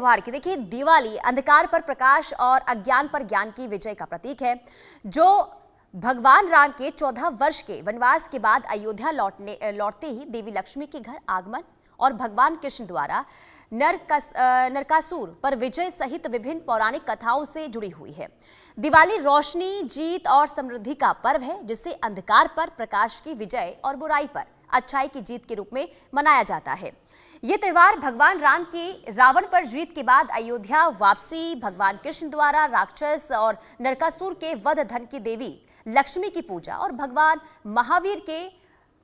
त्योहार की देखिए, दिवाली अंधकार पर प्रकाश और अज्ञान पर ज्ञान की विजय का प्रतीक है, जो भगवान राम के 14 वर्ष के वनवास के बाद अयोध्या लौटते ही देवी लक्ष्मी के घर आगमन और भगवान कृष्ण द्वारा नरकासुर पर विजय सहित विभिन्न पौराणिक कथाओं से जुड़ी हुई है। दिवाली रोशनी, जीत और समृद्धि का पर्व है, जिसे अंधकार पर प्रकाश की विजय और बुराई पर अच्छाई की जीत के रूप में मनाया जाता है। ये त्योहार भगवान राम की रावण पर जीत के बाद अयोध्या वापसी, भगवान कृष्ण द्वारा राक्षस और नरकासुर के वध, धन की देवी लक्ष्मी की पूजा और भगवान महावीर के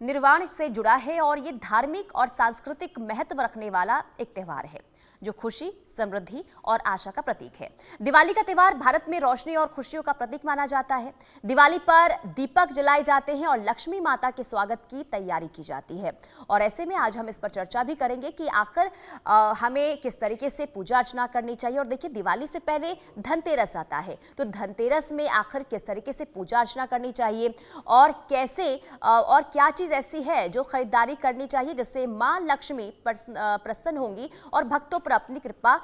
निर्वाण से जुड़ा है और ये धार्मिक और सांस्कृतिक महत्व रखने वाला एक त्योहार है, जो खुशी, समृद्धि और आशा का प्रतीक है। दिवाली का त्योहार भारत में रोशनी और खुशियों का प्रतीक माना जाता है। दिवाली पर दीपक जलाए जाते हैं और लक्ष्मी माता के स्वागत की तैयारी की जाती है। और ऐसे में आज हम इस पर चर्चा भी करेंगे कि आखिर हमें किस तरीके से पूजा अर्चना करनी चाहिए। और देखिए, दिवाली से पहले धनतेरस आता है, तो धनतेरस में आखिर किस तरीके से पूजा अर्चना करनी चाहिए और कैसे और क्या चीज ऐसी है जो खरीदारी करनी चाहिए जिससे मां लक्ष्मी प्रसन्न होंगी और भक्तों पर अपनी कृपा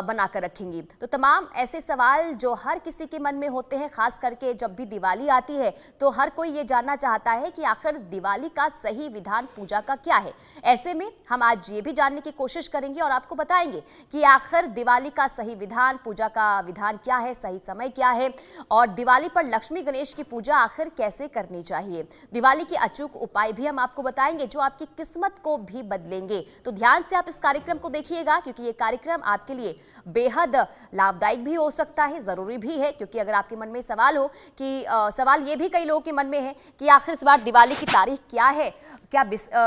बनाकर रखेंगी। तो तमाम ऐसे सवाल जो हर किसी के मन में होते हैं, खास करके जब भी दिवाली आती है तो हर कोई ये जानना चाहता है कि आखिर दिवाली का सही विधान पूजा का क्या है। ऐसे में हम आज ये भी जानने की कोशिश करेंगे और आपको बताएंगे कि आखिर दिवाली का सही विधान, पूजा का विधान क्या है, सही समय क्या है और दिवाली पर लक्ष्मी गणेश की पूजा आखिर कैसे करनी चाहिए। दिवाली के अचूक उपाय भी हम आपको बताएंगे जो आपकी किस्मत को भी बदलेंगे। तो ध्यान से आप इस कार्यक्रम को देखिएगा, क्योंकि ये कार्यक्रम आपके लिए बेहद लाभदायक भी हो सकता है, जरूरी भी है। क्योंकि अगर आपके मन में सवाल हो कि सवाल ये भी कई लोगों के मन में है कि आखिर इस बार दिवाली की तारीख क्या है, क्या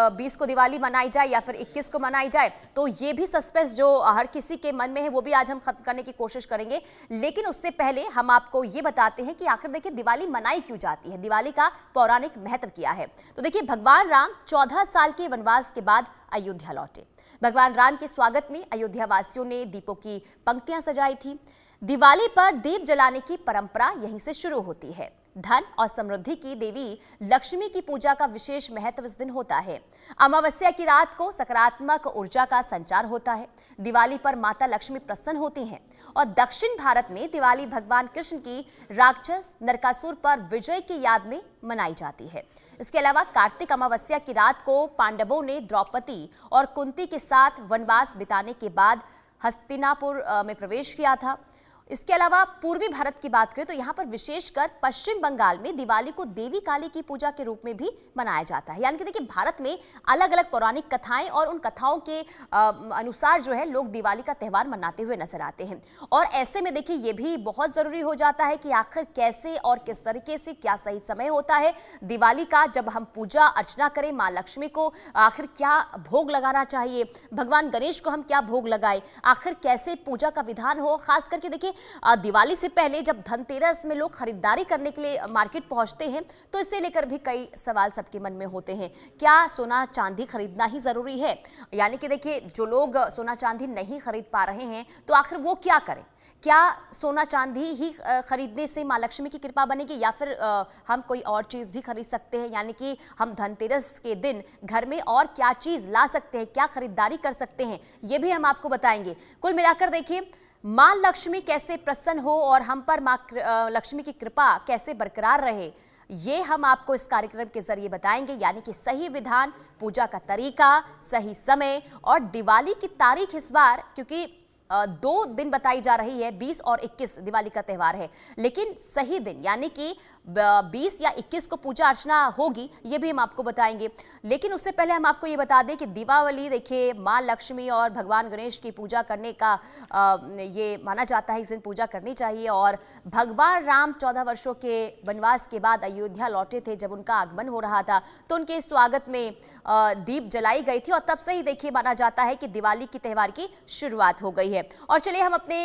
20 को दिवाली मनाई जाए या फिर 21 को मनाई जाए, तो ये भी सस्पेंस जो हर किसी के मन में है वो भी आज हम खत्म करने की कोशिश करेंगे। लेकिन उससे पहले हम आपको ये बताते हैं कि आखिर देखिए, दिवाली मनाई क्यों जाती है, दिवाली का पौराणिक महत्व क्या है। तो देखिए, भगवान राम 14 साल के वनवास के बाद अयोध्या लौटे। भगवान राम के स्वागत में अयोध्या वासियों ने दीपों की पंक्तियां सजाई थी। दिवाली पर दीप जलाने की परंपरा यहीं से शुरू होती है। धन और समृद्धि की देवी लक्ष्मी की पूजा का विशेष महत्व इस दिन होता है। अमावस्या की रात को सकारात्मक ऊर्जा का संचार होता है। दिवाली पर माता लक्ष्मी प्रसन्न होती हैं और दक्षिण भारत में दिवाली भगवान कृष्ण की राक्षस नरकासुर पर विजय की याद में मनाई जाती है। इसके अलावा कार्तिक अमावस्या की रात को पांडवों ने द्रौपदी और कुंती के साथ वनवास बिताने के बाद हस्तिनापुर में प्रवेश किया था। इसके अलावा पूर्वी भारत की बात करें तो यहाँ पर विशेषकर पश्चिम बंगाल में दिवाली को देवी काली की पूजा के रूप में भी मनाया जाता है। यानी कि देखिए, भारत में अलग अलग पौराणिक कथाएं और उन कथाओं के अनुसार जो है लोग दिवाली का त्यौहार मनाते हुए नजर आते हैं। और ऐसे में देखिए, ये भी बहुत जरूरी हो जाता है कि आखिर कैसे और किस तरीके से क्या सही समय होता है दिवाली का, जब हम पूजा अर्चना करें माँ लक्ष्मी को, आखिर क्या भोग लगाना चाहिए, भगवान गणेश को हम क्या भोग लगाए, आखिर कैसे पूजा का विधान हो। खास करके देखिए, दिवाली से पहले जब धनतेरस में लोग खरीदारी करने के लिए मार्केट पहुंचते हैं तो इसे लेकर भी कई सवाल सबके मन में होते हैं। क्या सोना चांदी खरीदना ही जरूरी है? यानी कि देखिए, जो लोग सोना चांदी नहीं खरीद पा रहे हैं तो आखिर वो क्या करें? क्या सोना चांदी ही खरीदने से माँ लक्ष्मी की कृपा बनेगी या फिर हम कोई और चीज भी खरीद सकते हैं? यानी कि हम धनतेरस के दिन घर में और क्या चीज ला सकते हैं, क्या खरीदारी कर सकते हैं, ये भी हम आपको बताएंगे। कुल मिलाकर देखिए, मां लक्ष्मी कैसे प्रसन्न हो और हम पर मां लक्ष्मी की कृपा कैसे बरकरार रहे, ये हम आपको इस कार्यक्रम के जरिए बताएंगे। यानी कि सही विधान, पूजा का तरीका, सही समय और दिवाली की तारीख इस बार, क्योंकि 2 दिन बताई जा रही है, 20 और 21 दिवाली का त्यौहार है, लेकिन सही दिन यानी कि 20 या 21 को पूजा अर्चना होगी, ये भी हम आपको बताएंगे। लेकिन उससे पहले हम आपको ये बता दें कि दीपावली देखिए, माँ लक्ष्मी और भगवान गणेश की पूजा करने का ये माना जाता है, इस दिन पूजा करनी चाहिए। और भगवान राम 14 वर्षों के वनवास के बाद अयोध्या लौटे थे। जब उनका आगमन हो रहा था तो उनके स्वागत में दीप जलाई गई थी और तब से ही देखिए माना जाता है कि दिवाली की त्यौहार की शुरुआत हो गई है। और चलिए हम अपने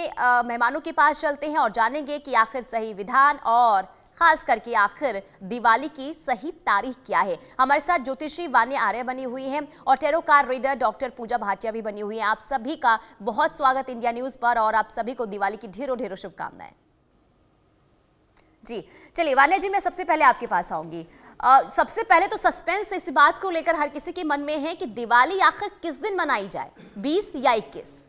मेहमानों के पास चलते हैं और जानेंगे कि आखिर सही विधान और खास करके आखिर दिवाली की सही तारीख क्या है। हमारे साथ ज्योतिषी वानी आर्य बनी हुई हैं और टैरो कार्ड रीडर डॉक्टर पूजा भाटिया भी बनी हुई हैं। आप सभी का बहुत स्वागत इंडिया न्यूज पर और आप सभी को दिवाली की ढेरों ढेरों शुभकामनाएं। जी चलिए वान्या जी, मैं सबसे पहले आपके पास आऊंगी। सबसे पहले तो सस्पेंस इस बात को लेकर हर किसी के मन में है कि दिवाली आखिर किस दिन मनाई जाए, 20 या 21?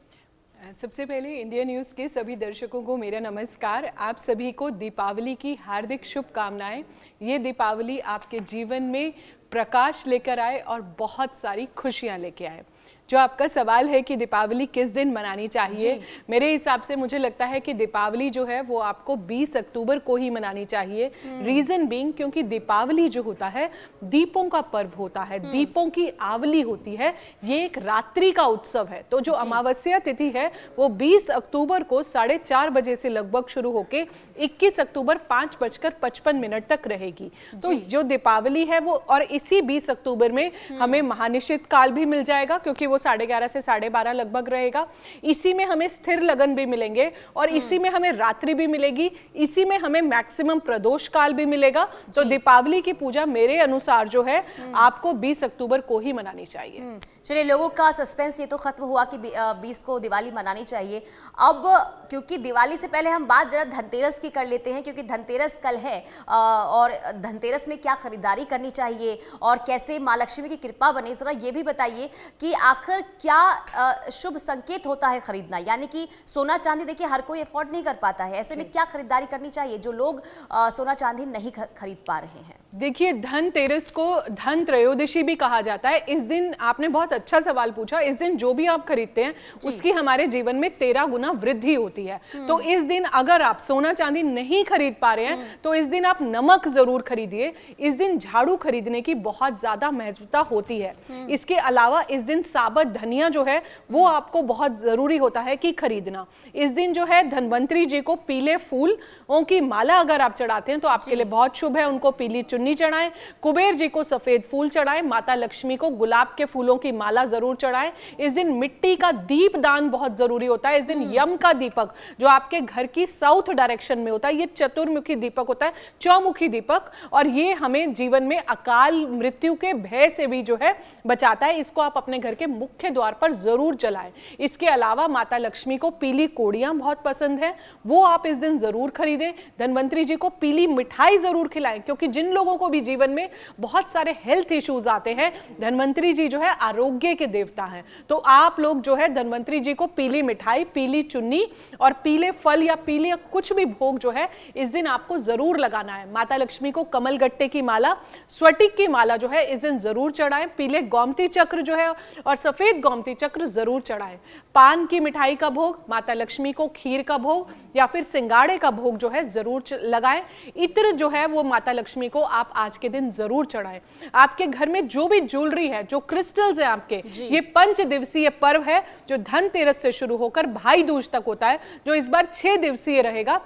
सबसे पहले इंडिया न्यूज़ के सभी दर्शकों को मेरा नमस्कार। आप सभी को दीपावली की हार्दिक शुभकामनाएं। ये दीपावली आपके जीवन में प्रकाश लेकर आए और बहुत सारी खुशियां लेके आए। जो आपका सवाल है कि दीपावली किस दिन मनानी चाहिए, मेरे हिसाब से मुझे लगता है कि दीपावली जो है वो आपको 20 अक्टूबर को ही मनानी चाहिए। रीजन बीइंग क्योंकि दीपावली जो होता है दीपों का पर्व होता है, दीपों की आवली होती है, ये एक रात्रि का उत्सव है। तो जो अमावस्या तिथि है वो 20 अक्टूबर को 4:30 बजे से लगभग शुरू होके 21 अक्टूबर 5:55 तक रहेगी। तो जो दीपावली है वो, और इसी 20 अक्टूबर में हमें महानिशित काल भी मिल जाएगा क्योंकि वो 11:30 से 12:30 लगभग रहेगा। इसी में हमें स्थिर लगन भी मिलेंगे और इसी में हमें रात्रि भी मिलेगी, इसी में हमें मैक्सिमम प्रदोष काल भी मिलेगा। तो दीपावली की पूजा मेरे अनुसार जो है आपको 20 अक्टूबर को ही मनानी चाहिए। चलिए, लोगों का सस्पेंस ये तो खत्म हुआ कि 20 को दिवाली मनानी चाहिए। अब क्योंकि दिवाली से पहले हम बात जरा धनतेरस की कर लेते हैं, क्योंकि धनतेरस कल है और धनतेरस में क्या खरीदारी करनी चाहिए और कैसे माँ लक्ष्मी की कृपा बने, जरा ये भी बताइए कि आखिर क्या शुभ संकेत होता है खरीदना। यानी कि सोना चांदी देखिए हर कोई अफोर्ड नहीं कर पाता है, ऐसे में क्या खरीदारी करनी चाहिए जो लोग सोना चांदी नहीं खरीद पा रहे हैं। देखिए, धनतेरस को धन त्रयोदशी भी कहा जाता है। इस दिन आपने बहुत अच्छा सवाल पूछा। इस दिन जो भी आप खरीदते हैं उसकी हमारे जीवन में 13 गुना वृद्धि होती है। तो इस दिन अगर आप सोना चांदी नहीं खरीद पा रहे हैं तो इस दिन आप नमक जरूर खरीदिए। इस दिन झाड़ू खरीदने की बहुत ज्यादा महत्वता होती है। इसके अलावा इस दिन साबुत धनिया जो है वो आपको बहुत जरूरी होता है कि खरीदना। इस दिन जो है धन्वंतरी जी को पीले फूलों की माला अगर आप चढ़ाते हैं तो आपके लिए बहुत शुभ है। उनको पीली चुन्नी चढ़ाएं, कुबेर जी को सफेद फूल चढ़ाएं, माता लक्ष्मी को गुलाब के फूलों की माला जरूर चढ़ाएं। इस दिन मिट्टी का दीप दान बहुत जरूरी होता है। इस दिन यम का दीपक जो आपके घर की साउथ डायरेक्शन में होता है, ये चतुर्मुखी दीपक होता है, चौमुखी दीपक, और ये हमें जीवन में अकाल मृत्यु के भय से भी जो है बचाता है। इसको आप अपने घर के मुख्य द्वार पर जरूर जलाएं। इसके अलावा माता लक्ष्मी को पीली कोड़ियां बहुत पसंद है, वो आप इस दिन जरूर खरीदें। धन्वंतरी जी को पीली मिठाई जरूर खिलाएं, क्योंकि जिन लोगों को भी जीवन में बहुत सारे हेल्थ इश्यूज आते हैं, धन्वंतरी जी जो है आरोग्य के देवता हैं। तो आप लोग जो है धन्वंतरी जी को पीली मिठाई, पीली चुन्नी और पीले फल या पीले कुछ भी भोग जो है इस दिन आपको जरूर लगाना है। माता लक्ष्मी को कमल गट्टे की माला, स्फटिक की माला जो है इस दिन जरूर चढ़ाएं। पीले गोमती चक्र जो है और सफेद गोमती चक्र जरूर चढ़ाएं। पान की मिठाई का भोग, माता लक्ष्मी को खीर का भोग या फिर सिंगाड़े का भोग जो है जरूर लगाएं। इत्र जो है वो माता लक्ष्मी को आप आज के दिन जरूर चढ़ाएं। आपके घर में जो भी ज्वेलरी है, जो क्रिस्टल्स है आपके, ये 5 दिवसीय पर्व है जो धनतेरस से शुरू होकर भाई दूज तक होता है, जो इस बार 6 दिवसीय रहेगा।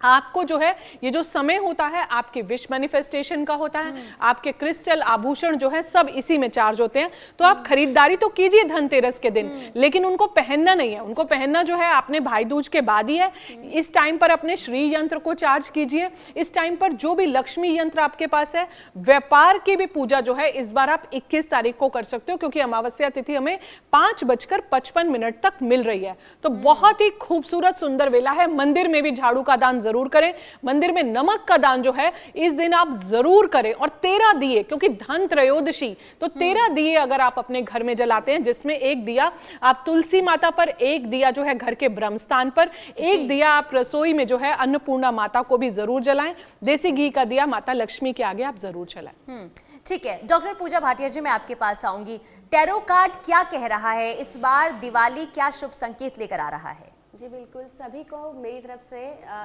आपको जो है ये जो समय होता है आपके विश मैनिफेस्टेशन का होता है, आपके क्रिस्टल आभूषण जो है सब इसी में चार्ज होते हैं। तो आप खरीदारी तो कीजिए धनतेरस के दिन, लेकिन उनको पहनना नहीं है। उनको पहनना जो है आपने भाई दूज के बाद ही है। इस टाइम पर अपने श्री यंत्र को चार्ज कीजिए। इस टाइम पर जो भी लक्ष्मी यंत्र आपके पास है, व्यापार की भी पूजा जो है इस बार आप 21 तारीख को कर सकते हो, क्योंकि अमावस्या तिथि हमें 5:55 तक मिल रही है। तो बहुत ही खूबसूरत सुंदर वेला है। मंदिर में भी झाड़ू का दान जरूर करें। मंदिर में नमक का दान जो है इस दिन आप जरूर करें। और 13 दिए, क्योंकि धन त्रयोदशी, तो 13 दिए अगर आप अपने घर में जलाते हैं, जिसमें एक दिया आप तुलसी माता पर, एक दिया जो है घर के ब्रह्म स्थान पर, एक दिया आप रसोई में जो है अन्नपूर्णा माता को भी जरूर जलाएं। देसी घी का दिया माता लक्ष्मी के आगे आप जरूर जलाएं। ठीक है, डॉक्टर पूजा भाटिया जी, मैं आपके पास आऊंगी। टैरो कार्ड क्या कह रहा है इस बार? दिवाली क्या शुभ संकेत लेकर आ रहा है? जी बिल्कुल, सभी को मेरी तरफ से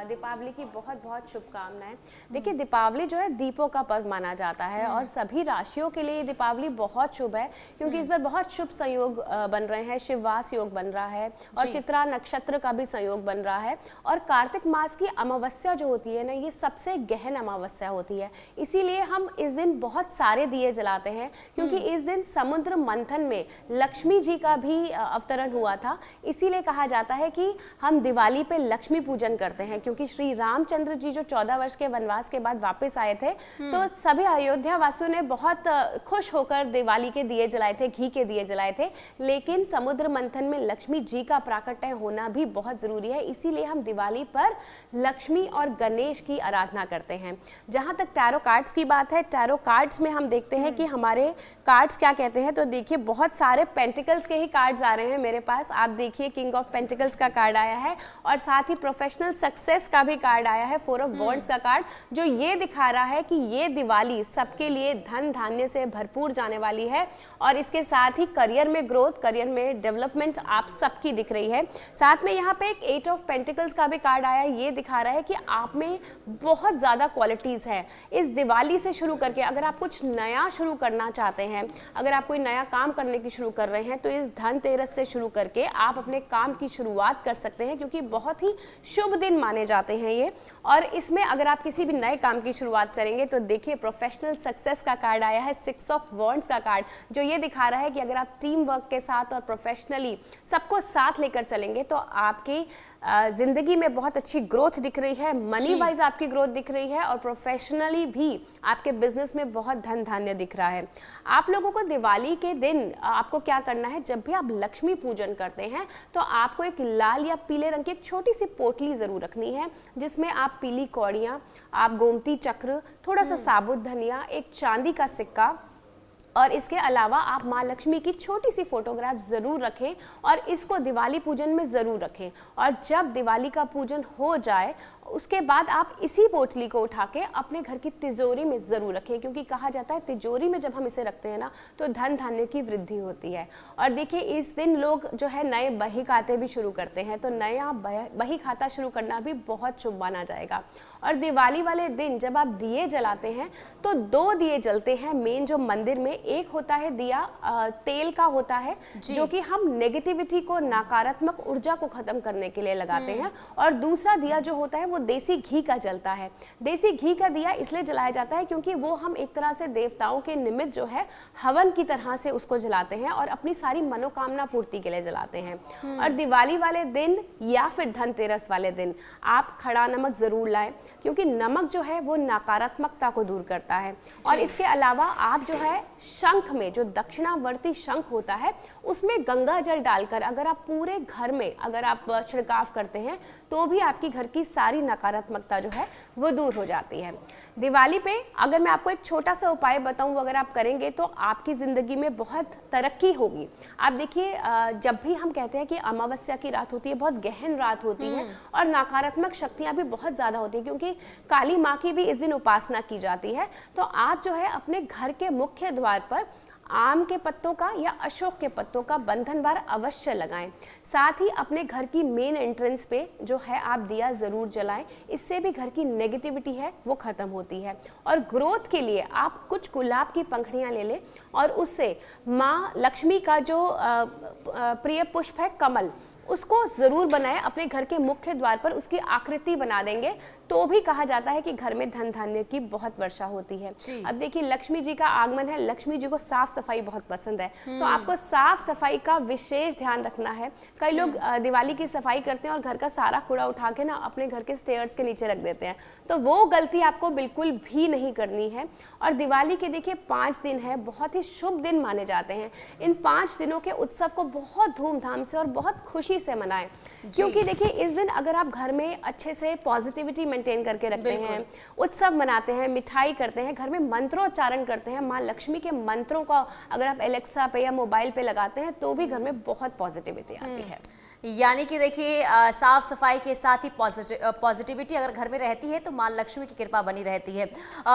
दीपावली की बहुत बहुत शुभकामनाएं। देखिए, दीपावली जो है दीपों का पर्व माना जाता है और सभी राशियों के लिए दीपावली बहुत शुभ है, क्योंकि इस बार बहुत शुभ संयोग बन रहे हैं। शिववास योग बन रहा है और चित्रा नक्षत्र का भी संयोग बन रहा है। और कार्तिक मास की अमावस्या जो होती है ना, ये सबसे गहन अमावस्या होती है। इसीलिए हम इस दिन बहुत सारे दिए जलाते हैं, क्योंकि इस दिन समुद्र मंथन में लक्ष्मी जी का भी अवतरण हुआ था। इसीलिए कहा जाता है कि हम दिवाली पे लक्ष्मी पूजन करते हैं, क्योंकि श्री रामचंद्र जी जो 14 वर्ष के वनवास के बाद वापस आए थे, तो सभी अयोध्या वासियों ने बहुत खुश होकर दिवाली के दिए जलाए थे, घी के दिए जलाए थे। लेकिन समुद्र मंथन में लक्ष्मी जी का प्राकट्य होना भी बहुत जरूरी है, इसीलिए हम दिवाली पर लक्ष्मी और गणेश की आराधना करते हैं। जहां तक टैरो कार्ड्स की बात है, टैरो कार्ड्स में हम देखते हैं कि हमारे कार्ड्स क्या कहते हैं। तो देखिए बहुत सारे पेंटिकल्स के ही कार्ड्स आ रहे हैं मेरे पास। आप देखिए किंग ऑफ पेंटिकल्स का कार्ड आया है और साथ ही प्रोफेशनल सक्सेस का भी कार्ड आया है, 4 ऑफ वॉन्ड्स का कार्ड, जो ये दिखा रहा है कि ये दिवाली सबके लिए धन धान्य से भरपूर जाने वाली है और इसके साथ ही करियर में ग्रोथ, करियर में डेवलपमेंट आप सबकी दिख रही है। साथ में यहाँ पे एक 8 ऑफ पेंटिकल्स का भी कार्ड आया है, ये दिखा रहा है कि आप में बहुत ज़्यादा क्वालिटीज़ है। इस दिवाली से शुरू करके अगर आप कुछ नया शुरू करना चाहते हैं, अगर आप कोई नया काम करने की शुरू कर रहे हैं, तो इस धनतेरस से शुरू करके आप अपने काम की शुरुआत कर सकते हैं, क्योंकि बहुत ही शुभ दिन माने जाते हैं ये। और इसमें अगर आप किसी भी नए काम की शुरुआत करेंगे तो देखिए प्रोफेशनल सक्सेस का कार्ड आया है, 6 ऑफ वॉन्ड्स का कार्ड, जो ये दिखा रहा है कि अगर आप टीम वर्क के साथ और प्रोफेशनली सबको साथ लेकर चलेंगे तो आपकी जिंदगी में बहुत अच्छी ग्रोथ दिख रही है, मनी वाइज आपकी ग्रोथ दिख रही है और प्रोफेशनली भी आपके बिजनेस में बहुत धन धान्य दिख रहा है। आप लोगों को दिवाली के दिन आपको क्या करना है, जब भी आप लक्ष्मी पूजन करते हैं तो आपको एक लाल या पीले रंग की एक छोटी सी पोटली जरूर रखनी है, जिसमें आप पीली कौड़ियाँ, आप गोमती चक्र, थोड़ा सा साबुत धनिया, एक चांदी का सिक्का और इसके अलावा आप माँ लक्ष्मी की छोटी सी फोटोग्राफ ज़रूर रखें और इसको दिवाली पूजन में ज़रूर रखें। और जब दिवाली का पूजन हो जाए उसके बाद आप इसी पोटली को उठा के अपने घर की तिजोरी में ज़रूर रखें, क्योंकि कहा जाता है तिजोरी में जब हम इसे रखते हैं ना तो धन धान्य की वृद्धि होती है। और देखिए इस दिन लोग जो है नए बही खाते भी शुरू करते हैं, तो नया बही खाता शुरू करना भी बहुत शुभ माना जाएगा। और दिवाली वाले दिन जब आप दिए जलाते हैं तो 2 दिए जलते हैं मेन जो मंदिर में। एक होता है दिया तेल का होता है, जो कि हम नेगेटिविटी को, नकारात्मक ऊर्जा को खत्म करने के लिए लगाते हैं, और दूसरा दिया जो होता है वो देसी घी का जलता है। देसी घी का दिया इसलिए जलाया जाता है क्योंकि वो हम एक तरह से देवताओं के निमित्त जो है हवन की तरह से उसको जलाते हैं और अपनी सारी मनोकामना पूर्ति के लिए जलाते हैं। और दिवाली वाले दिन या फिर धनतेरस वाले दिन आप खड़ा नमक जरूर लाएं, क्योंकि नमक जो है वो नकारात्मकता को दूर करता है। और इसके अलावा आप जो है शंख में, जो दक्षिणावर्ती शंख होता है, उसमें गंगा जल डालकर अगर आप पूरे घर में अगर आप छिड़काव करते हैं तो भी आपकी घर की सारी नकारात्मकता जो है वो दूर हो जाती है। दिवाली पे अगर मैं आपको एक छोटा सा उपाय बताऊं, वो अगर आप करेंगे तो आपकी ज़िंदगी में बहुत तरक्की होगी। आप देखिए जब भी हम कहते हैं कि अमावस्या की रात होती है, बहुत गहन रात होती है और नकारात्मक शक्तियां भी बहुत ज़्यादा होती है, क्योंकि काली माँ की भी इस दिन उपासना की जाती है। तो आप जो है अपने घर के मुख्य द्वार पर आम के पत्तों का या अशोक के पत्तों का बंधनवार अवश्य लगाएं। साथ ही अपने घर की मेन एंट्रेंस पे जो है आप दिया ज़रूर जलाएं, इससे भी घर की नेगेटिविटी है वो ख़त्म होती है। और ग्रोथ के लिए आप कुछ गुलाब की पंखड़ियाँ ले लें और उससे माँ लक्ष्मी का जो प्रिय पुष्प है कमल, उसको ज़रूर बनाएं, अपने घर के मुख्य द्वार पर उसकी आकृति बना देंगे तो भी कहा जाता है कि घर में धन धान्य की बहुत वर्षा होती है। अब देखिए लक्ष्मी जी का आगमन है, लक्ष्मी जी को साफ सफाई बहुत पसंद है, तो आपको साफ सफाई का विशेष ध्यान रखना है। कई लोग दिवाली की सफाई करते हैं और घर का सारा कूड़ा उठा के ना अपने घर के स्टेयर्स के नीचे रख देते हैं, तो वो गलती आपको बिल्कुल भी नहीं करनी है। और दिवाली के देखिए 5 दिन है, बहुत ही शुभ दिन माने जाते हैं। इन 5 दिनों के उत्सव को बहुत धूमधाम से और बहुत खुशी से मनाएं, क्योंकि देखिए इस दिन अगर आप घर में अच्छे से पॉजिटिविटी मेंटेन करके रखते हैं, उत्सव मनाते हैं, मिठाई करते हैं, घर में मंत्रोच्चारण करते हैं, माँ लक्ष्मी के मंत्रों का अगर आप एलेक्सा पे या मोबाइल पे लगाते हैं तो भी घर में बहुत पॉजिटिविटी आती है। यानी कि देखिए साफ सफाई के साथ ही पॉजिटिविटी अगर घर में रहती है तो माँ लक्ष्मी की कृपा बनी रहती है।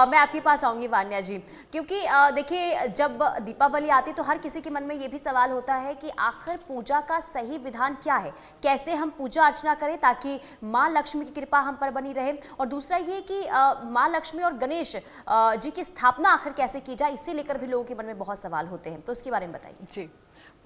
मैं आपके पास आऊँगी वान्या जी, क्योंकि देखिए जब दीपावली आती है तो हर किसी के मन में ये भी सवाल होता है कि आखिर पूजा का सही विधान क्या है, कैसे हम पूजा अर्चना करें ताकि माँ लक्ष्मी की कृपा हम पर बनी रहे। और दूसरा ये कि माँ लक्ष्मी और गणेश जी की स्थापना आखिर कैसे की जाए, इससे लेकर भी लोगों के मन में बहुत सवाल होते हैं, तो उसके बारे में बताइए। जी,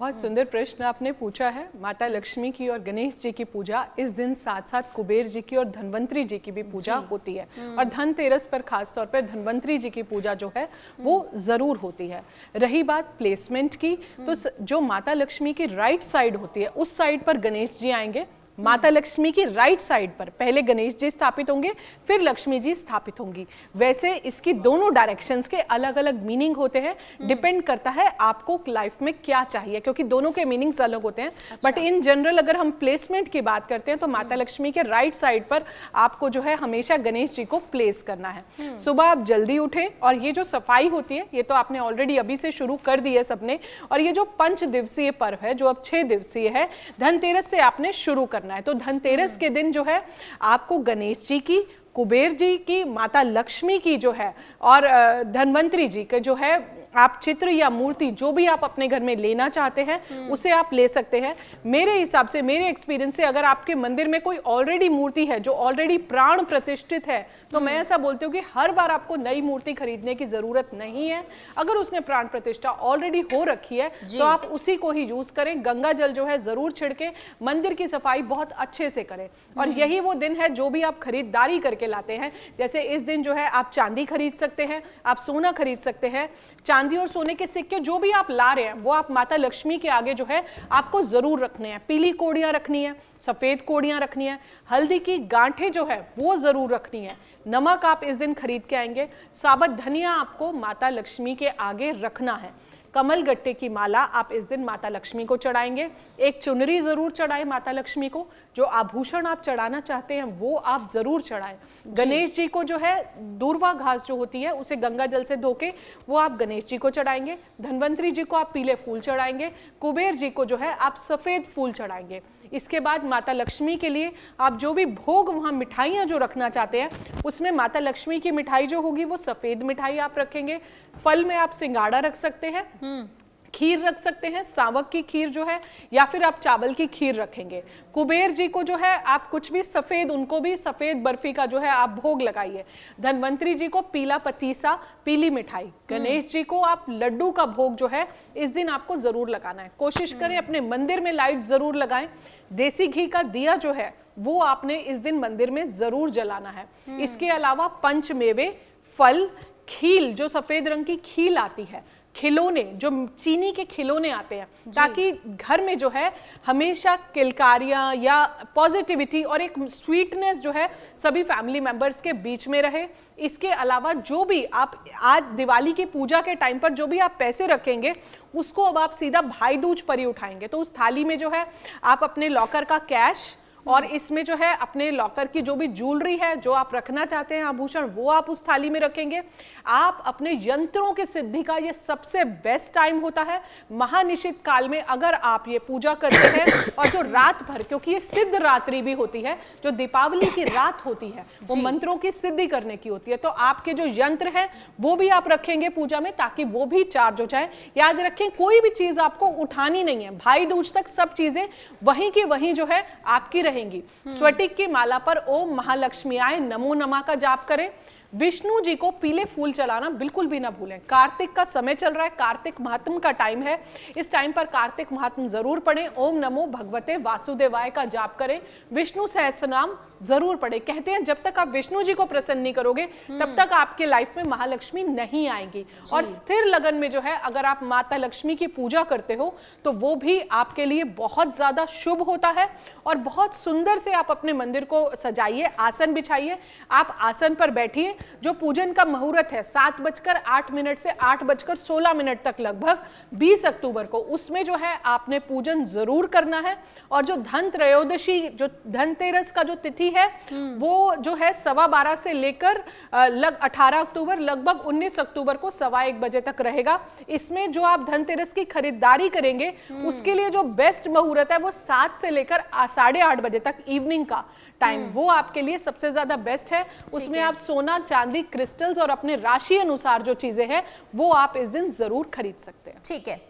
बहुत सुंदर प्रश्न आपने पूछा है। माता लक्ष्मी की और गणेश जी की पूजा इस दिन साथ साथ कुबेर जी की और धनवंतरी जी की भी पूजा होती है, और धनतेरस पर खास तौर पर धनवंतरी जी की पूजा जो है वो जरूर होती है। रही बात प्लेसमेंट की, तो जो माता लक्ष्मी की राइट साइड होती है उस साइड पर गणेश जी आएंगे, माता लक्ष्मी की राइट साइड पर पहले गणेश जी स्थापित होंगे, फिर लक्ष्मी जी स्थापित होंगी। वैसे इसकी दोनों डायरेक्शंस के अलग अलग मीनिंग होते हैं, डिपेंड करता है आपको लाइफ में क्या चाहिए, क्योंकि दोनों के मीनिंग्स अलग होते हैं। बट इन जनरल अगर हम प्लेसमेंट की बात करते हैं तो माता लक्ष्मी के राइट साइड पर आपको जो है हमेशा गणेश जी को प्लेस करना है। सुबह आप जल्दी उठें और ये जो सफाई होती है ये तो आपने ऑलरेडी अभी से शुरू कर दी है सबने, और ये जो 5 दिवसीय पर्व है जो अब 6 दिवसीय है, धनतेरस से आपने शुरू करना है। तो धनतेरस के दिन जो है आपको गणेश जी की, कुबेर जी की, माता लक्ष्मी की जो है और धन्वंतरी जी के जो है आप चित्र या मूर्ति जो भी आप अपने घर में लेना चाहते हैं उसे आप ले सकते हैं। मेरे हिसाब से, मेरे एक्सपीरियंस से, अगर आपके मंदिर में कोई ऑलरेडी मूर्ति है जो ऑलरेडी प्राण प्रतिष्ठित है तो मैं ऐसा बोलती हूँ कि हर बार आपको नई मूर्ति खरीदने की जरूरत नहीं है। अगर उसने प्राण प्रतिष्ठा ऑलरेडी हो रखी है तो आप उसी को ही यूज करें। गंगा जल जो है जरूर छिड़के, मंदिर की सफाई बहुत अच्छे से करें। और यही वो दिन है जो भी आप खरीदारी करके लाते हैं, जैसे इस दिन जो है आप चांदी खरीद सकते हैं, आप सोना खरीद सकते हैं। चांदी और सोने के सिक्के जो भी आप ला रहे हैं वो आप माता लक्ष्मी के आगे जो है आपको जरूर रखने हैं। पीली कोड़ियां रखनी है, सफेद कोड़ियां रखनी है, हल्दी की गांठें जो है वो जरूर रखनी है, नमक आप इस दिन खरीद के आएंगे, साबुत धनिया आपको माता लक्ष्मी के आगे रखना है, कमल गट्टे की माला आप इस दिन माता लक्ष्मी को चढ़ाएंगे, एक चुनरी जरूर चढ़ाएं माता लक्ष्मी को, जो आभूषण आप चढ़ाना चाहते हैं वो आप जरूर चढ़ाएं। गणेश जी को जो है दूर्वा घास जो होती है उसे गंगा जल से धोके वो आप गणेश जी को चढ़ाएंगे, धन्वंतरी जी को आप पीले फूल चढ़ाएंगे, कुबेर जी को जो है आप सफेद फूल चढ़ाएंगे। इसके बाद माता लक्ष्मी के लिए आप जो भी भोग वहां मिठाइयां जो रखना चाहते हैं उसमें माता लक्ष्मी की मिठाई जो होगी वो सफेद मिठाई आप रखेंगे। फल में आप सिंगाड़ा रख सकते हैं, खीर रख सकते हैं, सावक की खीर जो है, या फिर आप चावल की खीर रखेंगे। कुबेर जी को जो है आप कुछ भी सफेद, उनको भी सफेद बर्फी का जो है आप भोग लगाइए। धन्वंतरी जी को पीला पतीसा, पीली मिठाई। गणेश जी को आप लड्डू का भोग जो है इस दिन आपको जरूर लगाना है। कोशिश करें अपने मंदिर में लाइट जरूर लगाएं। देसी घी का दिया जो है वो आपने इस दिन मंदिर में जरूर जलाना है। इसके अलावा पंचमेवे, फल, खील, जो सफेद रंग की खील आती है, खिलौने, जो चीनी के खिलौने आते हैं, ताकि घर में जो है हमेशा किलकारियां या पॉजिटिविटी और एक स्वीटनेस जो है सभी फैमिली मेंबर्स के बीच में रहे। इसके अलावा जो भी आप आज दिवाली की पूजा के टाइम पर जो भी आप पैसे रखेंगे उसको अब आप सीधा भाई दूज पर ही उठाएंगे। तो उस थाली में जो है आप अपने लॉकर का कैश और इसमें जो है अपने लॉकर की जो भी ज्वेलरी है जो आप रखना चाहते हैं आभूषण वो आप उस थाली में रखेंगे। आप अपने यंत्रों की सिद्धि का ये सबसे बेस्ट टाइम होता है। महानिशित काल में अगर आप ये पूजा करते हैं और जो रात भर, क्योंकि ये सिद्ध रात्रि भी होती है, जो दीपावली की रात होती है वो मंत्रों की सिद्धि करने की होती है, तो आपके जो यंत्र है वो भी आप रखेंगे पूजा में ताकि वो भी चार्ज हो जाए। याद रखें कोई भी चीज आपको उठानी नहीं है, भाई दूज तक सब चीजें वहीं की वहीं जो है आपकी रहेंगी। स्फटिक की माला पर ओम महालक्ष्मीआय नमो नमः का जाप करें। विष्णु जी को पीले फूल चलाना बिल्कुल भी ना भूलें। कार्तिक का समय चल रहा है, कार्तिक महात्म का टाइम है, इस टाइम पर कार्तिक महात्म जरूर पढ़ें। ओम नमो भगवते वासुदेवाय का जाप करें, विष्णु सहस्रनाम जरूर पढ़े। कहते हैं जब तक आप विष्णु जी को प्रसन्न नहीं करोगे तब तक आपके लाइफ में महालक्ष्मी नहीं आएंगी। और स्थिर लगन में जो है अगर आप माता लक्ष्मी की पूजा करते हो तो वो भी आपके लिए बहुत ज्यादा शुभ होता है। और बहुत सुंदर से आप अपने मंदिर को सजाइए, आसन बिछाइए, आप आसन पर बैठिए। जो पूजन का मुहूर्त है 7:08 से 8:16 तक लगभग 20 अक्टूबर को, उसमें जो है आपने पूजन जरूर करना है। और जो धन त्रयोदशी, जो धनतेरस का जो तिथि है वो जो है 12:15 से लेकर 18 अक्टूबर लगभग 19 अक्टूबर को 1:15 बजे तक रहेगा। इसमें जो आप धनतेरस की खरीदारी करेंगे उसके लिए जो बेस्ट मुहूर्त है वो 7 से लेकर 8:30 बजे तक इवनिंग का टाइम, वो आपके लिए सबसे ज्यादा बेस्ट है। उसमें आप सोना, चांदी, क्रिस्टल्स और अपने राशि अनुसार जो चीजें हैं वो आप इस दिन जरूर खरीद सकते हैं। ठीक है।